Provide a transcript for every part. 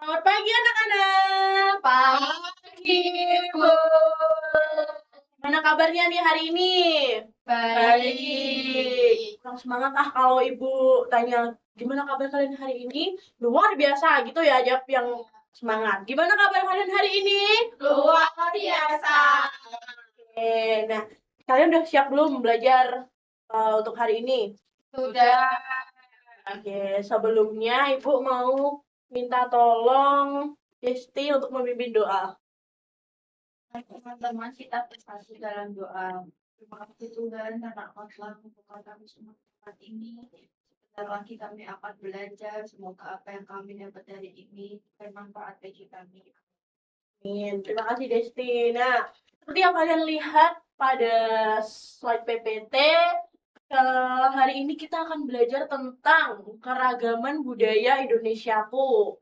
Selamat pagi anak-anak. Pagi, Bu. Gimana kabarnya nih hari ini? Baik. Kurang semangat kalau ibu tanya gimana kabar kalian hari ini? Luar biasa gitu ya, jawab yang semangat. Gimana kabar kalian hari ini? Luar biasa. Oke, nah kalian udah siap belum belajar untuk hari ini? Sudah. Oke, sebelumnya ibu mau minta tolong Desti untuk memimpin doa. Teman-teman, kita bersatu dalam doa. Terima kasih Tuhan karena Engkau telah membuka kami semua di tempat ini. Sebentar lagi kami akan belajar. Semoga apa yang kami dapat dari ini bermanfaat bagi kami. Amin. Terima kasih Desti. Nah, seperti yang kalian lihat pada slide PPT, hari ini kita akan belajar tentang keragaman budaya Indonesiaku.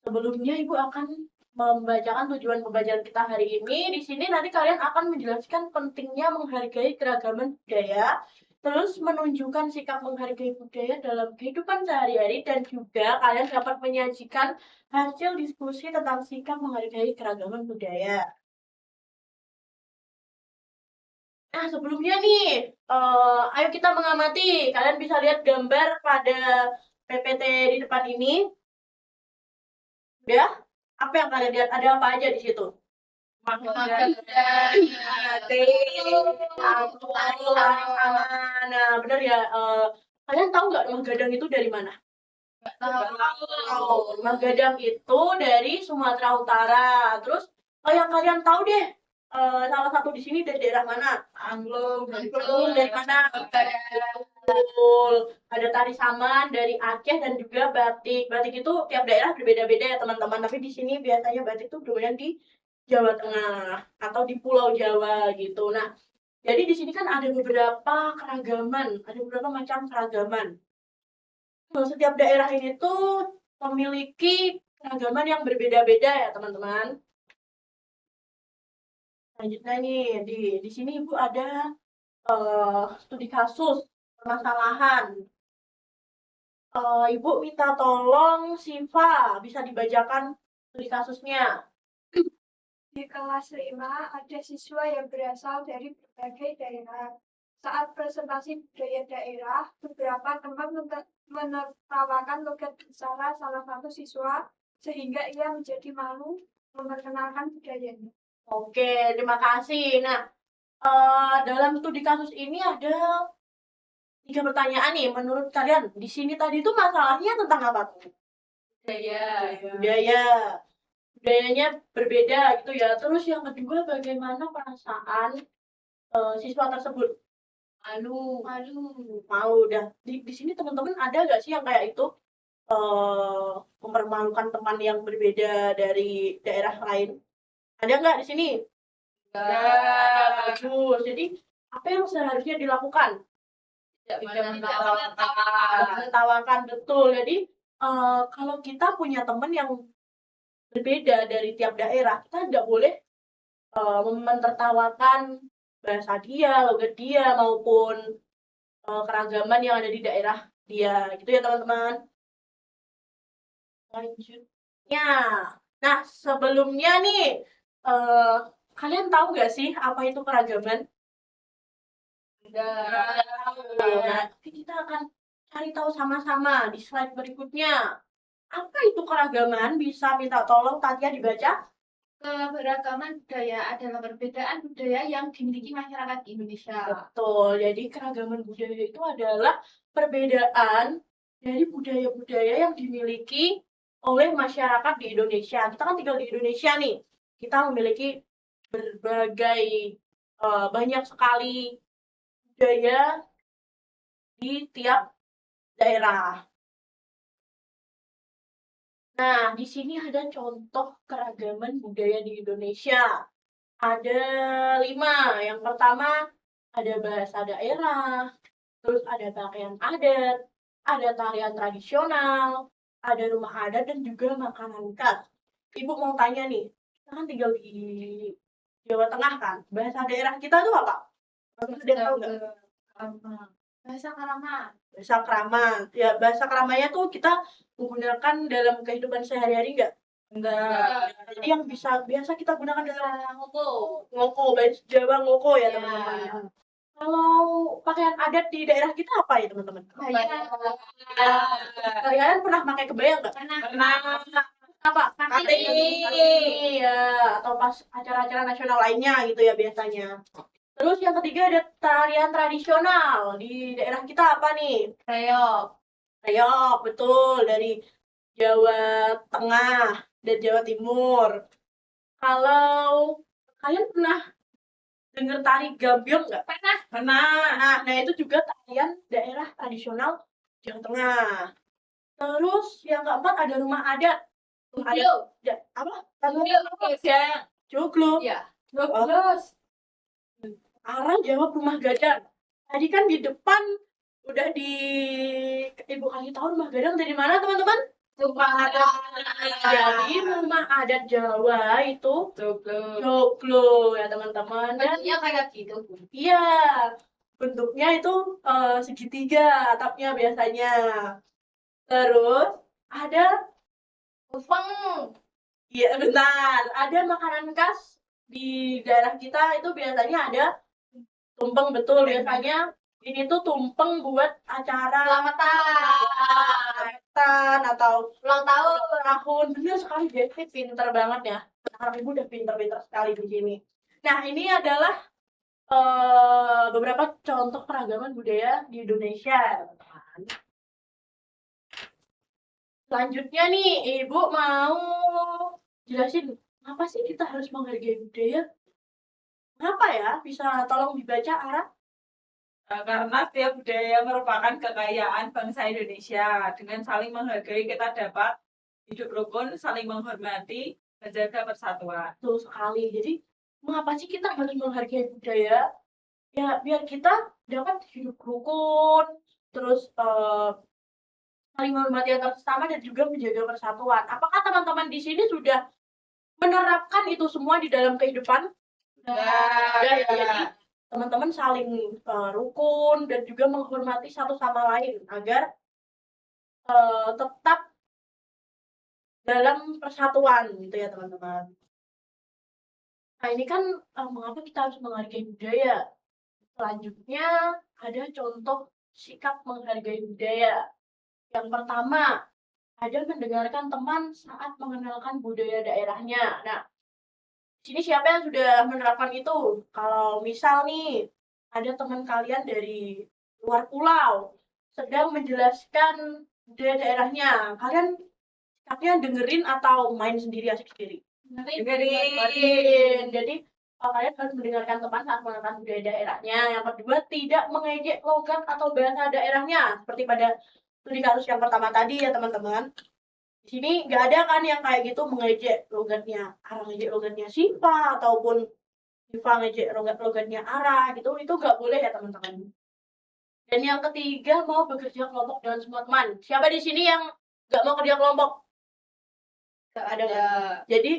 Sebelumnya Ibu akan membacakan tujuan pembelajaran kita hari ini. Di sini nanti kalian akan menjelaskan pentingnya menghargai keragaman budaya, terus menunjukkan sikap menghargai budaya dalam kehidupan sehari-hari, dan juga kalian dapat menyajikan hasil diskusi tentang sikap menghargai keragaman budaya. Nah, sebelumnya nih, ayo kita mengamati. Kalian bisa lihat gambar pada PPT di depan ini. Ya, apa yang kalian lihat? Ada apa aja di situ? Makan Sama. Nah, bener ya. Kalian tahu nggak rumah gadang itu dari mana? tahu. Rumah gadang itu dari Sumatera Utara. Terus, yang kalian tahu deh, salah satu di sini dari daerah mana? Angklung. Dari mana? Betul. Ada tari saman dari Aceh dan juga batik. Batik itu tiap daerah berbeda-beda ya teman-teman. Tapi di sini biasanya batik itu dominan di Jawa Tengah atau di Pulau Jawa gitu. Nah, jadi di sini kan ada beberapa keragaman, ada beberapa macam keragaman. Nah, setiap daerah ini tuh memiliki keragaman yang berbeda-beda ya teman-teman. Selanjutnya nih di sini Ibu ada studi kasus permasalahan. Ibu minta tolong Siva bisa dibacakan studi kasusnya. Di kelas 5 ada siswa yang berasal dari berbagai daerah. Saat presentasi budaya daerah, beberapa teman menertawakan logat bicara salah satu siswa sehingga ia menjadi malu memperkenalkan budayanya. Oke, terima kasih. Nah, dalam studi kasus ini ada 3 pertanyaan nih. Menurut kalian, di sini tadi itu masalahnya tentang apa tuh? Budaya. Budayanya berbeda gitu ya. Terus yang kedua, bagaimana perasaan siswa tersebut? Malu. Mau udah di sini teman-teman ada nggak sih yang kayak itu mempermalukan teman yang berbeda dari daerah lain? Ada nggak di sini? Bagus. Jadi apa yang seharusnya dilakukan? Tidak Menertawakan, betul. Jadi kalau kita punya teman yang berbeda dari tiap daerah, kita tidak boleh menertawakan bahasa dia, logat dia, maupun keragaman yang ada di daerah dia. Gitu ya teman-teman. Lanjutnya. Nah, sebelumnya nih, eh, kalian tahu nggak sih apa itu keragaman? Nah, kita akan cari tahu sama-sama di slide berikutnya. Apa itu keragaman? Bisa minta tolong Tatia dibaca? Keberagaman budaya adalah perbedaan budaya yang dimiliki masyarakat Indonesia. Betul. Jadi keragaman budaya itu adalah perbedaan dari budaya-budaya yang dimiliki oleh masyarakat di Indonesia. Kita kan tinggal di Indonesia nih. Kita memiliki berbagai banyak sekali budaya di tiap daerah. Nah, di sini ada contoh keragaman budaya di Indonesia. Ada 5. Yang pertama, ada bahasa daerah, terus ada pakaian adat, ada tarian tradisional, ada rumah adat, dan juga makanan khas. Ibu mau tanya nih, kita kan tinggal di Jawa Tengah kan? Bahasa daerah kita tuh apa? Ada yang tahu nggak? Bahasa Krama. Bahasa krama. Ya, bahasa kramanya tuh kita menggunakan dalam kehidupan sehari-hari nggak? Enggak. Jadi yang biasa kita gunakan dalam ngoko, bahasa Jawa ngoko ya, Ya. teman-teman. Kalau pakaian adat di daerah kita apa ya, teman-teman? Kalian pernah pakai kebaya nggak? Pernah. Apa? Batik. Ya, atau pas acara-acara nasional lainnya gitu ya biasanya. Terus yang ketiga ada tarian tradisional di daerah kita apa nih? Reok. Reok, betul, dari Jawa Tengah dan Jawa Timur. Kalau kalian pernah dengar tari gambyong nggak? Pernah. Nah, itu juga tarian daerah tradisional Jawa Tengah. Terus yang keempat ada rumah adat. Rumah adat apa? Joglo. Iya. Terus arah jawab rumah gadang. Tadi kan di depan udah di ibu kasih tahu rumah gadang dari mana, teman-teman? Jadi rumah adat Jawa itu joglo ya, teman-teman. Dan Bentuknya kayak gitu. iya, bentuknya itu segitiga atapnya biasanya. Terus ada Tumpeng. iya benar, ada makanan khas di daerah kita itu biasanya ada tumpeng, betul, biasanya ini tuh tumpeng buat acara selamatan atau Ulang tahun. tahun. Bener sekali, Jessie pinter banget ya. Anak ibu udah pinter-pinter sekali di sini. Nah, ini adalah beberapa contoh keragaman budaya di Indonesia. Selanjutnya nih, Ibu mau jelasin apa sih kita harus menghargai budaya? Kenapa ya? Bisa tolong dibaca, Ara? Karena setiap budaya merupakan kekayaan bangsa Indonesia. Dengan saling menghargai, kita dapat hidup rukun, saling menghormati, menjaga persatuan. Betul sekali. Jadi, mengapa sih kita harus menghargai budaya? Ya, biar kita dapat hidup rukun, terus saling menghormati antar sesama dan juga menjaga persatuan. Apakah teman-teman di sini sudah menerapkan itu semua di dalam kehidupan? Ya, jadi teman-teman saling rukun dan juga menghormati satu sama lain agar tetap dalam persatuan gitu ya, teman-teman. Nah, ini kan mengapa kita harus menghargai budaya. Selanjutnya ada contoh sikap menghargai budaya. Yang pertama, ada mendengarkan teman saat mengenalkan budaya daerahnya. Nah, di sini siapa yang sudah menerapkan itu? Kalau misal nih, ada teman kalian dari luar pulau sedang menjelaskan budaya daerahnya, kalian sikapnya dengerin atau main sendiri, asik sendiri? Dengerin. Jadi kalian harus mendengarkan teman saat mengenalkan budaya daerahnya. Yang kedua, tidak mengejek logat atau bahasa daerahnya seperti pada studi kasus yang pertama tadi ya, teman-teman. Di sini nggak ada kan yang kayak gitu mengejek logatnya Ara, ngejek logatnya Siva, ataupun Siva ngejek logatnya Ara gitu, itu nggak boleh ya, teman-teman. Dan yang ketiga, mau bekerja kelompok dengan semua teman. Siapa di sini yang nggak mau kerja kelompok? Nggak ada kan? Jadi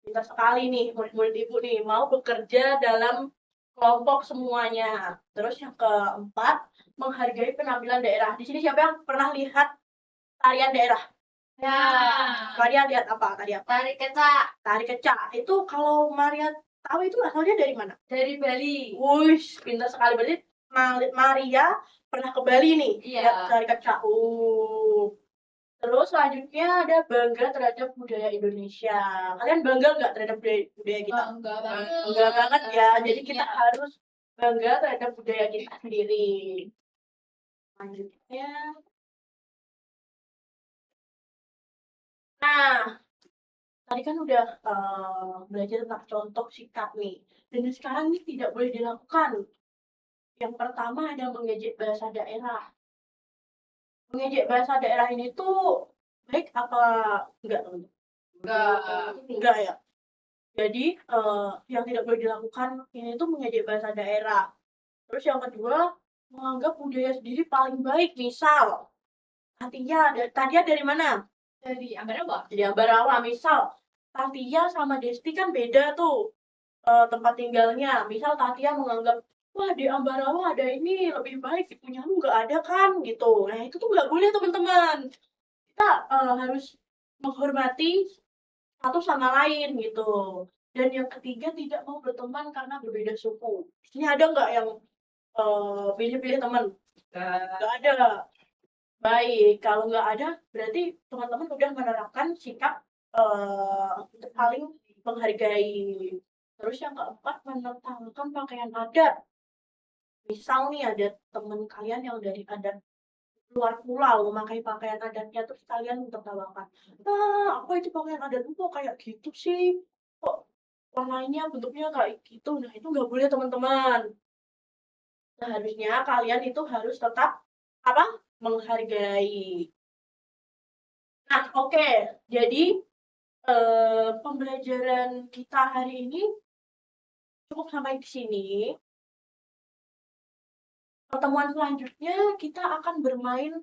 pintar sekali nih murid-murid ibu nih, mau bekerja dalam kelompok semuanya. Terus yang keempat, menghargai penampilan daerah. Di sini siapa yang pernah lihat tarian daerah? Ya. Maria lihat apa tadi? Tari kecak. Tari kecak. Itu kalau Maria tahu itu asalnya dari mana? Dari Bali. Wush, pintar sekali. Berarti Maria pernah ke Bali nih. Iya. Lihat tari kecak. Terus selanjutnya ada bangga terhadap budaya Indonesia. Kalian bangga nggak terhadap budaya kita? Bangga banget. Bangga banget ya. Jadi kita Iya. harus bangga terhadap budaya kita sendiri. Selanjutnya. Nah, tadi kan udah belajar tentang contoh sikap nih. Dan sekarang ini tidak boleh dilakukan. Yang pertama ada mengejek bahasa daerah. Mengejek bahasa daerah ini tuh baik apa enggak, teman-teman? Enggak ya. Jadi yang tidak boleh dilakukan ini tuh mengejek bahasa daerah. Terus yang kedua, menganggap budaya sendiri paling baik. Misal, Tatia dari mana? Dari Ambarawa. Jadi Ambarawa. Misal, Tatia sama Desti kan beda tuh tempat tinggalnya. Misal Tatia menganggap wah di Ambarawa ada ini lebih baik, di punyamu nggak ada kan gitu. Nah itu tuh nggak boleh teman-teman. Kita harus menghormati satu sama lain gitu. Dan yang ketiga tidak mau berteman karena berbeda suku. Ini ada nggak yang pilih-pilih teman? Nggak ada. Baik, kalau nggak ada, berarti teman-teman udah menerapkan sikap untuk saling menghargai. Terus yang keempat, menertawakan pakaian adat. Misal nih ada teman kalian yang dari adat luar pulau memakai pakaian adatnya, terus kalian menertawakan. Nah, apa itu pakaian adatmu kok kayak gitu sih? Kok warnanya bentuknya kayak gitu? Nah, itu nggak boleh teman-teman. Seharusnya kalian itu harus tetap apa? Menghargai. Nah, oke. Jadi pembelajaran kita hari ini cukup sampai di sini. Pertemuan selanjutnya kita akan bermain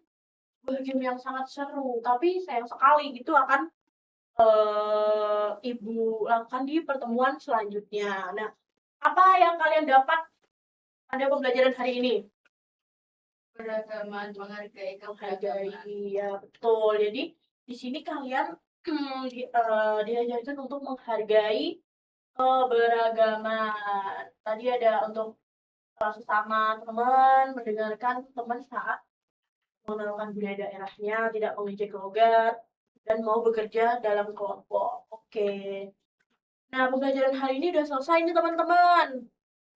sebuah game yang sangat seru, tapi sayang sekali itu akan Ibu lakukan di pertemuan selanjutnya. Nah, apa yang kalian dapat pada pembelajaran hari ini? Beragaman, menghargai Menghargai, keberagaman. ya betul. Jadi di sini kalian diajarkan untuk menghargai keberagaman. Tadi ada untuk sesama teman, mendengarkan teman saat mengenalkan budaya daerahnya, tidak mengejek logat, dan mau bekerja dalam kelompok. Oke. Nah, pembelajaran hari ini udah selesai nih teman-teman.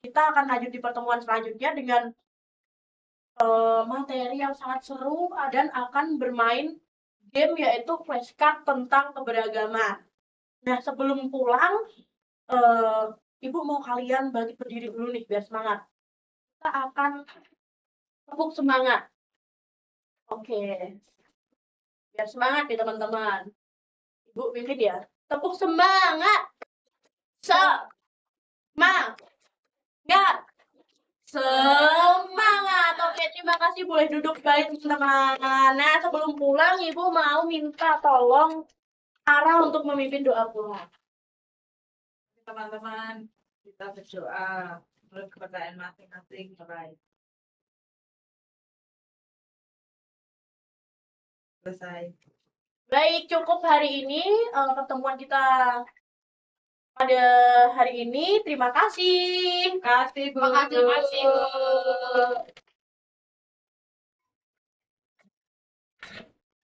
Kita akan lanjut di pertemuan selanjutnya dengan materi yang sangat seru dan akan bermain game yaitu flashcard tentang keberagaman. Nah, sebelum pulang, Ibu mau kalian bangkit berdiri dulu nih biar semangat. Kita akan tepuk semangat. Oke. Biar semangat nih teman-teman. Ibu pimpin ya. Tepuk semangat. Semangat. Semangat. Oke, terima kasih. Boleh duduk baik teman-teman. Nah, sebelum pulang, Ibu mau minta tolong Ara untuk memimpin doa pulang. Teman-teman, kita berdoa menurut kepercayaan masing-masing. Baik. Selesai. Baik, cukup hari ini pertemuan kita pada hari ini. Terima kasih. Kasih, Bu. Terima kasih, Bu.